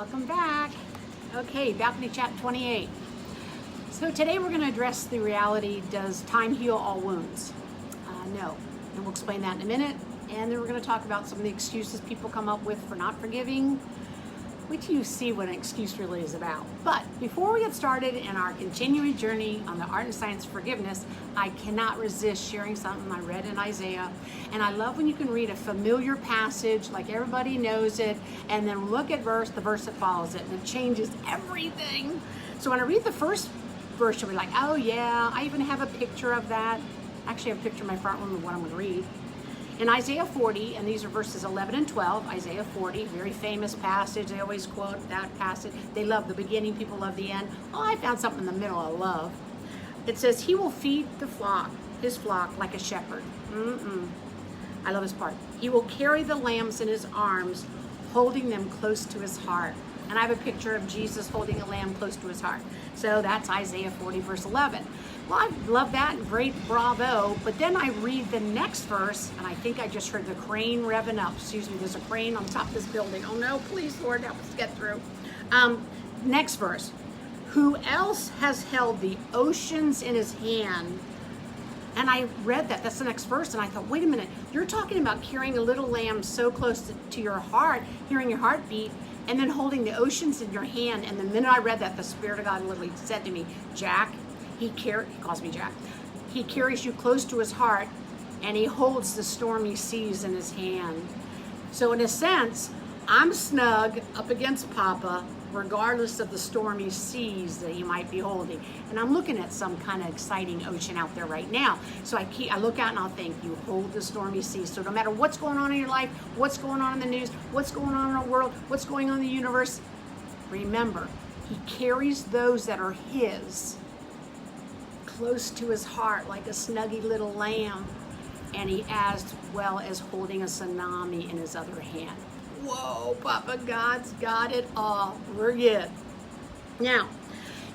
Welcome back. Okay, balcony chat 28. So today we're going to address the reality, does time heal all wounds? No, and we'll explain that in a minute. And then we're going to talk about some of the excuses people come up with for not forgiving. Wait till you see what an excuse really is about. But before we get started in our continuing journey on the art and science of forgiveness, I cannot resist sharing something I read in Isaiah. And I love when you can read a familiar passage, like everybody knows it, and then look at the verse that follows it, and it changes everything. So when I read the first verse, you'll be like, oh yeah, I even have a picture of that. Actually, I have a picture in my front room of what I'm going to read. In Isaiah 40, and these are verses 11 and 12, Isaiah 40, very famous passage. They always quote that passage. They love the beginning, people love the end. Oh, I found something in the middle I love. It says, he will feed his flock like a shepherd. I love this part. He will carry the lambs in his arms, holding them close to his heart. And I have a picture of Jesus holding a lamb close to his heart. So that's Isaiah 40, verse 11. Well, I love that, great, bravo. But then I read the next verse, and I think I just heard the crane revving up. Excuse me, there's a crane on top of this building. Oh no, please, Lord, help us get through. Next verse. Who else has held the oceans in his hand? And I read that, that's the next verse, and I thought, wait a minute, you're talking about carrying a little lamb so close to your heart, hearing your heartbeat, and then holding the oceans in your hand. And the minute I read that, the Spirit of God literally said to me, Jack, he calls me Jack. He carries you close to his heart, and he holds the stormy seas in his hand. So in a sense, I'm snug up against Papa, regardless of the stormy seas that he might be holding. And I'm looking at some kind of exciting ocean out there right now. So I look out and I'll think, you hold the stormy seas. So no matter what's going on in your life, what's going on in the news, what's going on in our world, what's going on in the universe, remember, he carries those that are his close to his heart like a snuggy little lamb, and he as well as holding a tsunami in his other hand. Whoa, Papa God's got it all. We're good. Now,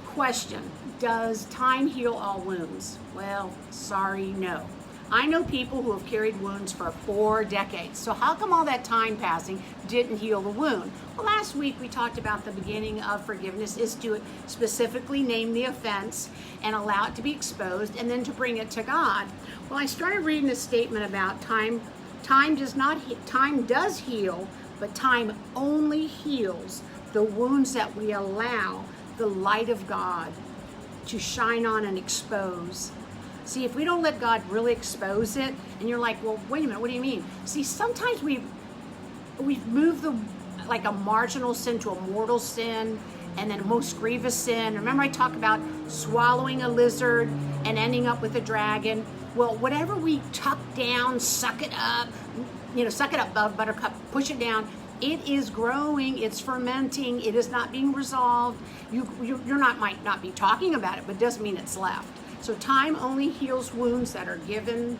question, does time heal all wounds? Well, sorry, no. I know people who have carried wounds for 4 decades. So how come all that time passing didn't heal the wound? Well, last week we talked about the beginning of forgiveness is to specifically name the offense and allow it to be exposed and then to bring it to God. Well, I started reading a statement about time. Time does heal, but time only heals the wounds that we allow the light of God to shine on and expose. See, if we don't let God really expose it, and you're like, well, wait a minute, what do you mean? See, sometimes we've moved like a marginal sin to a mortal sin, and then a most grievous sin. Remember I talked about swallowing a lizard and ending up with a dragon? Well, whatever we tuck down, suck it up, buttercup, push it down, it is growing, it's fermenting, it is not being resolved. Might not be talking about it, but it doesn't mean it's left. So time only heals wounds that are given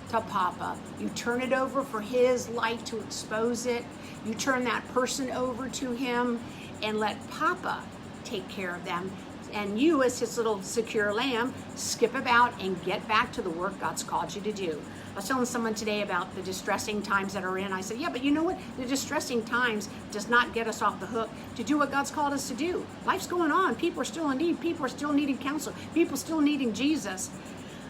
to Papa. You turn it over for his light to expose it. You turn that person over to him and let Papa take care of them. And you, as his little secure lamb, skip about and get back to the work God's called you to do. I was telling someone today about the distressing times that are in. I said, yeah, but you know what? The distressing times does not get us off the hook to do what God's called us to do. Life's going on. People are still in need. People are still needing counsel. People still needing Jesus.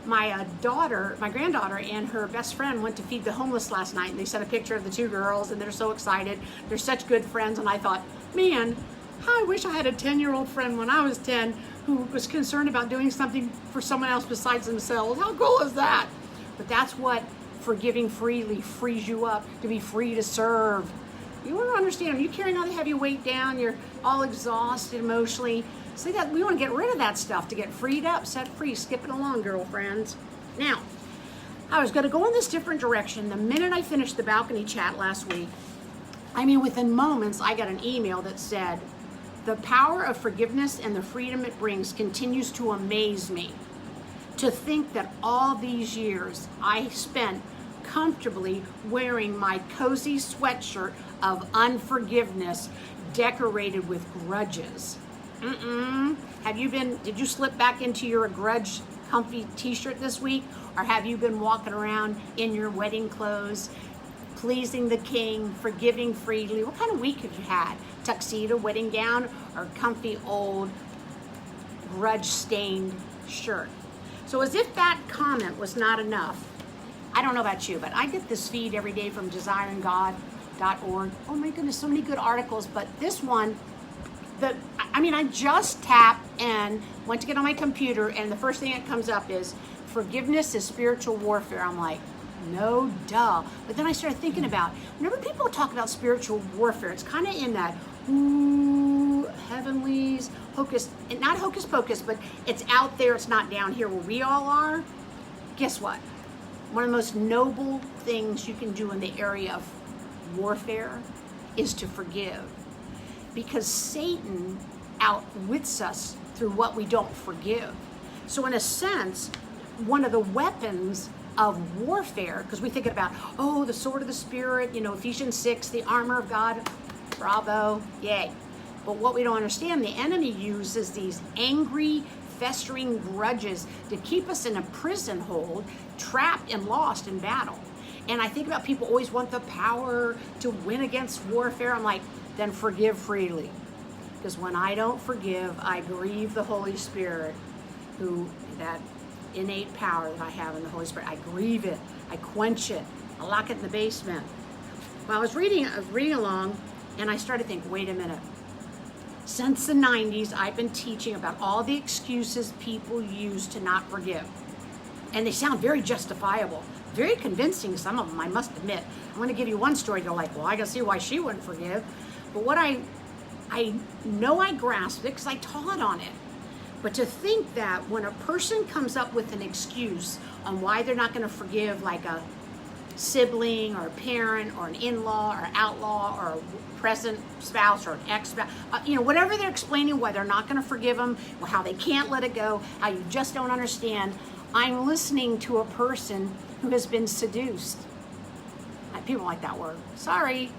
My granddaughter and her best friend went to feed the homeless last night, and they sent a picture of the 2 girls, and they're so excited. They're such good friends, and I thought, man, how I wish I had a 10-year-old friend when I was 10 who was concerned about doing something for someone else besides themselves. How cool is that? But that's what forgiving freely frees you up to be free to serve. You want to understand, you're carrying all the heavy weight down, you're all exhausted emotionally. See that we want to get rid of that stuff to get freed up, set free. Skip it along, girlfriends. Now, I was going to go in this different direction. The minute I finished the balcony chat last week, within moments, I got an email that said, the power of forgiveness and the freedom it brings continues to amaze me. To think that all these years I spent comfortably wearing my cozy sweatshirt of unforgiveness decorated with grudges. Did you slip back into your grudge comfy t-shirt this week? Or have you been walking around in your wedding clothes pleasing the king, forgiving freely. What kind of week have you had? Tuxedo, wedding gown, or comfy old grudge-stained shirt? So as if that comment was not enough, I don't know about you, but I get this feed every day from desiringgod.org. Oh my goodness, so many good articles, but this one, I just tapped and went to get on my computer, and the first thing that comes up is forgiveness is spiritual warfare. I'm like, no duh. But then I started thinking about, whenever people talk about spiritual warfare, it's kind of in that, ooh, heavenlies, hocus, not hocus pocus, but it's out there, it's not down here where we all are. Guess what? One of the most noble things you can do in the area of warfare is to forgive. Because Satan outwits us through what we don't forgive. So in a sense, one of the weapons of warfare, because we think about, oh, the sword of the Spirit, Ephesians 6, the armor of God, bravo, yay. But what we don't understand, the enemy uses these angry, festering grudges to keep us in a prison hold, trapped and lost in battle. And I think about people always want the power to win against warfare. I'm like, then forgive freely. Because when I don't forgive, I grieve the Holy Spirit, that innate power that I have in the Holy Spirit. I grieve it, I quench it, I lock it in the basement. Well, I was reading along, and I started to think, wait a minute. Since the 90s, I've been teaching about all the excuses people use to not forgive. And they sound very justifiable, very convincing, some of them, I must admit. I'm going to give you one story. You're like, well, I can see why she wouldn't forgive. But what I know I grasped it because I taught on it. But to think that when a person comes up with an excuse on why they're not going to forgive, like a sibling or a parent or an in-law or outlaw or a present spouse or an ex-spouse, whatever they're explaining why they're not going to forgive them, or how they can't let it go, how you just don't understand, I'm listening to a person who has been seduced. People like that word. Sorry.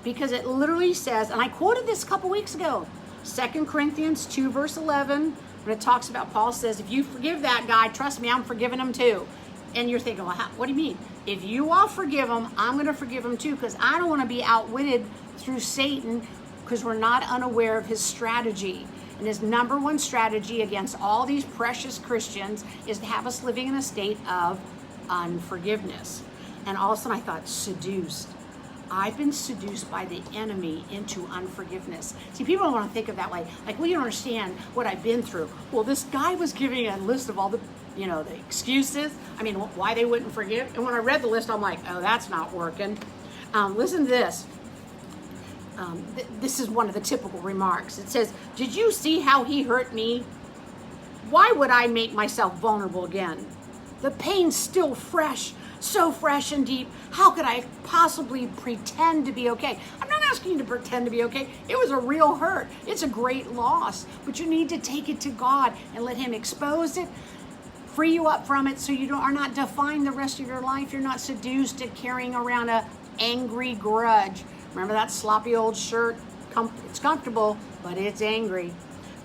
Because it literally says, and I quoted this a couple weeks ago, 2 Corinthians 2 verse 11, when it talks about, Paul says, if you forgive that guy, trust me, I'm forgiving him too. And you're thinking, well, what do you mean? If you all forgive him, I'm going to forgive him too, because I don't want to be outwitted through Satan, because we're not unaware of his strategy. And his number one strategy against all these precious Christians is to have us living in a state of unforgiveness. And all of a sudden I thought, seduced. I've been seduced by the enemy into unforgiveness. See, people don't want to think of that way. Like, well, you don't understand what I've been through. Well, this guy was giving a list of all the, the excuses. Why they wouldn't forgive. And when I read the list, I'm like, oh, that's not working. Listen to this. This is one of the typical remarks. It says, did you see how he hurt me? Why would I make myself vulnerable again? The pain's still fresh. So fresh and deep. How could I possibly pretend to be okay? I'm not asking you to pretend to be okay. It was a real hurt. It's a great loss. But you need to take it to God and let him expose it, free you up from it, so you are not defined the rest of your life. You're not seduced to carrying around a angry grudge. Remember that sloppy old shirt? It's comfortable, but it's angry.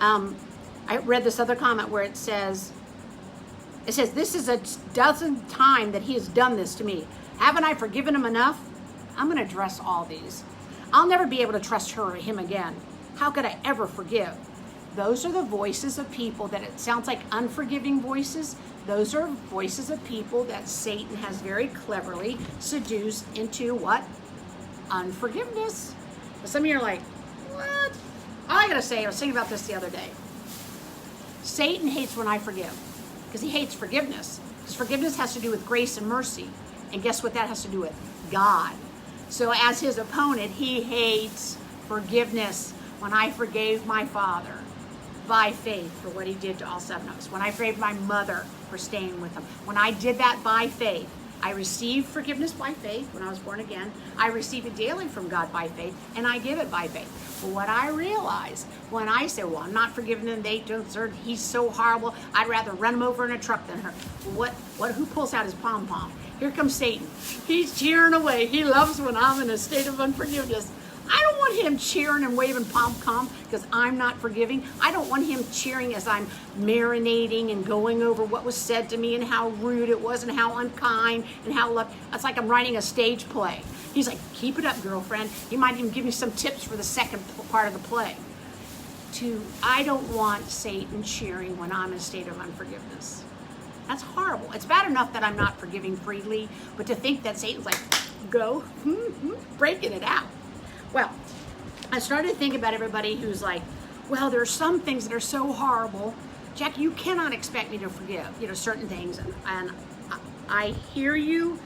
I read this other comment where it says, this is a dozenth time that he has done this to me. Haven't I forgiven him enough? I'm going to address all these. I'll never be able to trust her or him again. How could I ever forgive? Those are the voices of people that it sounds like unforgiving voices. Those are voices of people that Satan has very cleverly seduced into what? Unforgiveness. Some of you are like, what? All I got to say, I was thinking about this the other day. Satan hates when I forgive. Because he hates forgiveness. Because forgiveness has to do with grace and mercy. And guess what that has to do with? God. So as his opponent, he hates forgiveness. When I forgave my father by faith for what he did to all seven of us. When I forgave my mother for staying with him. When I did that by faith, I received forgiveness by faith when I was born again. I receive it daily from God by faith, and I give it by faith. But what I realized when I say, well, I'm not forgiving them, they don't deserve, he's so horrible, I'd rather run him over in a truck than her. Who pulls out his pom-pom? Here comes Satan. He's cheering away. He loves when I'm in a state of unforgiveness. I don't want him cheering and waving pom-pom because I'm not forgiving. I don't want him cheering as I'm marinating and going over what was said to me and how rude it was and how unkind and how love. It's like I'm writing a stage play. He's like, keep it up, girlfriend. He might even give me some tips for the second part of the play. I don't want Satan cheering when I'm in a state of unforgiveness. That's horrible. It's bad enough that I'm not forgiving freely, but to think that Satan's like, go, breaking it out. Well, I started to think about everybody who's like, well, there are some things that are so horrible. Jack, you cannot expect me to forgive, certain things. And I hear you,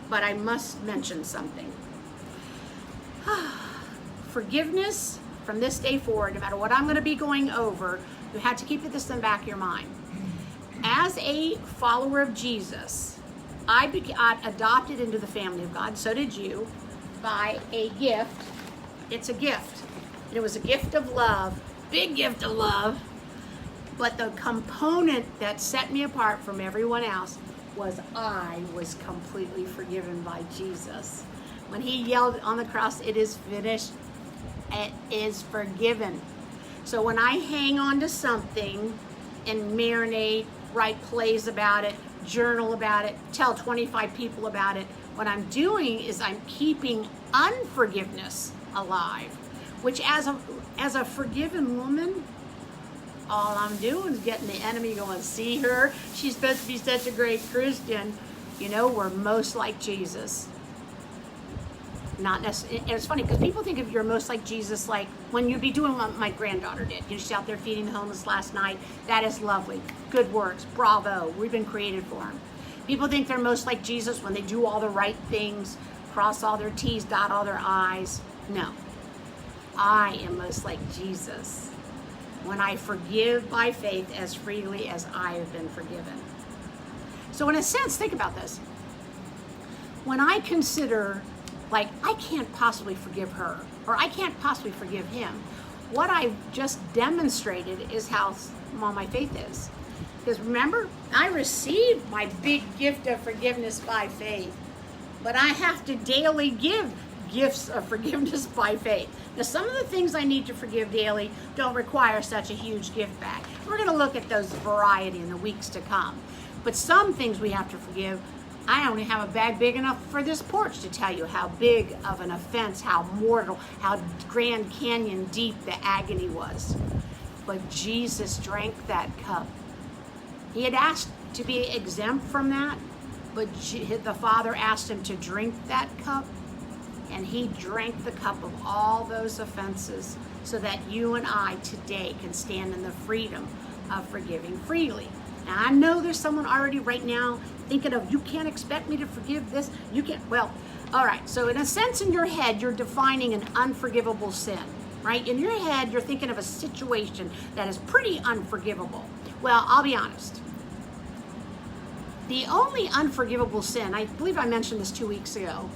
but I must mention something. Forgiveness from this day forward, no matter what I'm going to be going over, you have to keep this in the back of your mind. As a follower of Jesus, I got adopted into the family of God, so did you, by a gift. It's a gift. And it was a gift of love, big gift of love. But the component that set me apart from everyone else was I was completely forgiven by Jesus. When he yelled on the cross, it is finished, it is forgiven. So when I hang on to something and marinate, write plays about it, journal about it, tell 25 people about it, what I'm doing is I'm keeping unforgiveness alive, which as a forgiven woman, all I'm doing is getting the enemy going, see her, she's supposed to be such a great Christian. We're most like Jesus. Not necessarily. It's funny because people think of you're most like Jesus, like when you'd be doing what my granddaughter did. She's out there feeding the homeless last night. That is lovely. Good works. Bravo. We've been created for him. People think they're most like Jesus when they do all the right things, cross all their T's, dot all their I's. No. I am most like Jesus when I forgive by faith as freely as I have been forgiven. So in a sense, think about this. When I consider, like, I can't possibly forgive her, or I can't possibly forgive him, what I've just demonstrated is how small my faith is. Because remember, I received my big gift of forgiveness by faith, but I have to daily give gifts of forgiveness by faith. Now, some of the things I need to forgive daily don't require such a huge gift back. We're going to look at those variety in the weeks to come. But some things we have to forgive. I only have a bag big enough for this porch to tell you how big of an offense, how mortal, how Grand Canyon deep the agony was. But Jesus drank that cup. He had asked to be exempt from that, but the Father asked him to drink that cup, and he drank the cup of all those offenses so that you and I today can stand in the freedom of forgiving freely. Now, I know there's someone already right now thinking of, you can't expect me to forgive this. You can't. Well, all right. So in a sense, in your head, you're defining an unforgivable sin, right? In your head, you're thinking of a situation that is pretty unforgivable. Well, I'll be honest. The only unforgivable sin, I believe I mentioned this 2 weeks ago,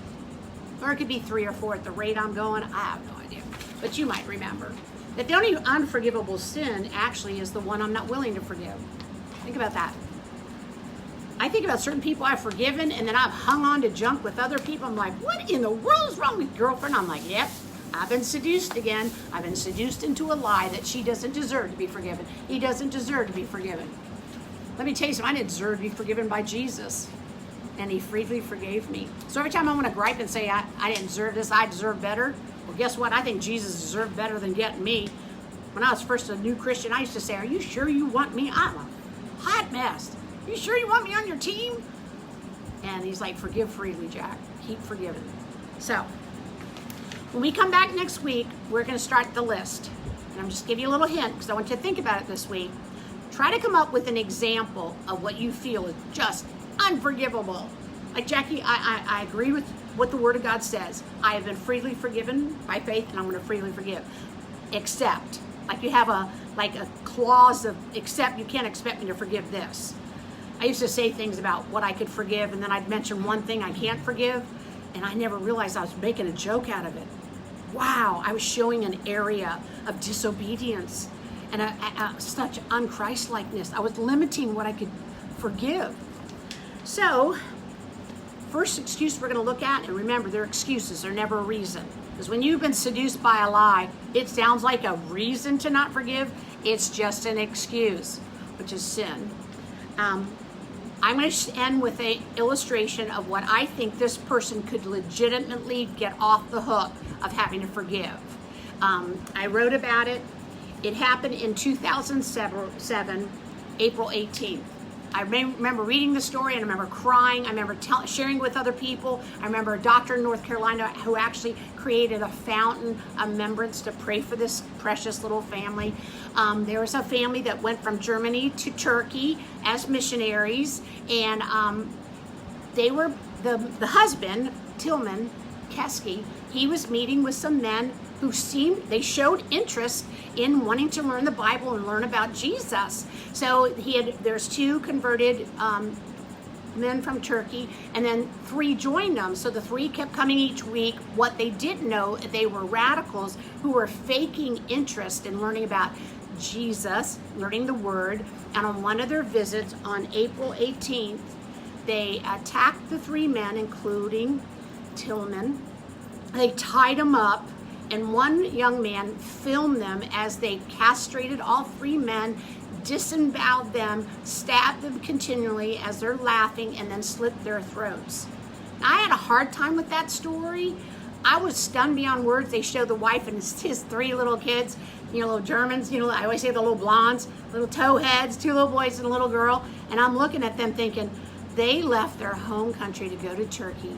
or it could be 3 or 4 at the rate I'm going. I have no idea, but you might remember that the only unforgivable sin actually is the one I'm not willing to forgive. Think about that. I think about certain people I've forgiven, and then I've hung on to junk with other people. I'm like, what in the world is wrong with your girlfriend? I'm like, yep, I've been seduced again. I've been seduced into a lie that she doesn't deserve to be forgiven. He doesn't deserve to be forgiven. Let me tell you something, I didn't deserve to be forgiven by Jesus, and he freely forgave me. So every time I want to gripe and say, I didn't deserve this, I deserve better, well, guess what? I think Jesus deserved better than getting me. When I was first a new Christian, I used to say, are you sure you want me? I'm a hot mess. You sure you want me on your team? And he's like, forgive freely, Jack. Keep forgiving. So, when we come back next week, we're going to start the list. And I'm just giving you a little hint because I want you to think about it this week. Try to come up with an example of what you feel is just unforgivable. Like Jackie, I agree with what the Word of God says. I have been freely forgiven by faith, and I'm going to freely forgive. Except, like you have a clause of except, you can't expect me to forgive this. I used to say things about what I could forgive, and then I'd mention one thing I can't forgive, and I never realized I was making a joke out of it. Wow, I was showing an area of disobedience and such unChristlikeness. I was limiting what I could forgive. So, first excuse we're going to look at, and remember, they're excuses, they're never a reason. Because when you've been seduced by a lie, it sounds like a reason to not forgive. It's just an excuse, which is sin. I'm going to end with an illustration of what I think this person could legitimately get off the hook of having to forgive. I wrote about it. It happened in 2007, April 18th. I remember reading the story, and I remember crying. I remember sharing with other people. I remember a doctor in North Carolina who actually created a fountain of remembrance to pray for this precious little family. There was a family that went from Germany to Turkey as missionaries, and they were the husband, Tillman Keski. He was meeting with some men who showed interest in wanting to learn the Bible and learn about Jesus. So there's 2 converted men from Turkey, and then 3 joined them. So the 3 kept coming each week. What they didn't know, they were radicals who were faking interest in learning about Jesus, learning the Word. And on one of their visits on April 18th, they attacked the 3 men, including Tillman. They tied them up, and one young man filmed them as they castrated all 3 men, disemboweled them, stabbed them continually as they're laughing, and then slit their throats. Now, I had a hard time with that story. I was stunned beyond words. They showed the wife and his 3 little kids, little Germans, I always say the little blondes, little towheads, 2 little boys and a little girl, and I'm looking at them thinking, they left their home country to go to Turkey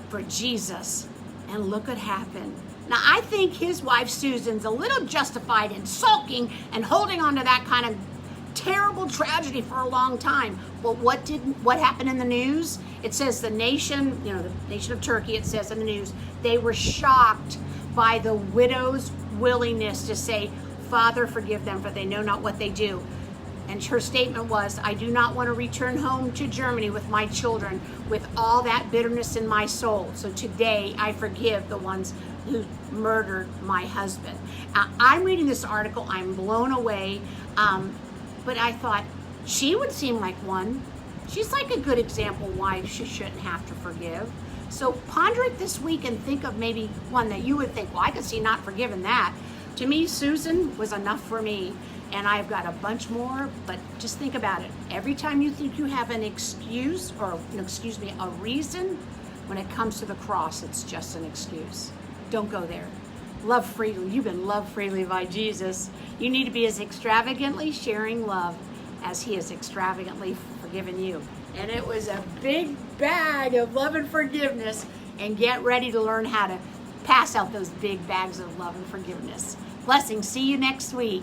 for Jesus, and look what happened. Now, I think his wife, Susan's a little justified in sulking and holding on to that kind of terrible tragedy for a long time. But what happened in the news? It says the nation, the nation of Turkey, it says in the news, they were shocked by the widow's willingness to say, Father, forgive them, for they know not what they do. And her statement was, I do not want to return home to Germany with my children with all that bitterness in my soul. So today I forgive the ones who murdered my husband. I'm reading this article, I'm blown away, but I thought she would seem like one. She's like a good example why she shouldn't have to forgive. So ponder it this week and think of maybe one that you would think, well, I could see not forgiving that. To me, Susan was enough for me, and I've got a bunch more, but just think about it. Every time you think you have an excuse, or a reason, when it comes to the cross, it's just an excuse. Don't go there. Love freely. You've been loved freely by Jesus. You need to be as extravagantly sharing love as he has extravagantly forgiven you. And it was a big bag of love and forgiveness, and get ready to learn how to pass out those big bags of love and forgiveness. Blessings. See you next week.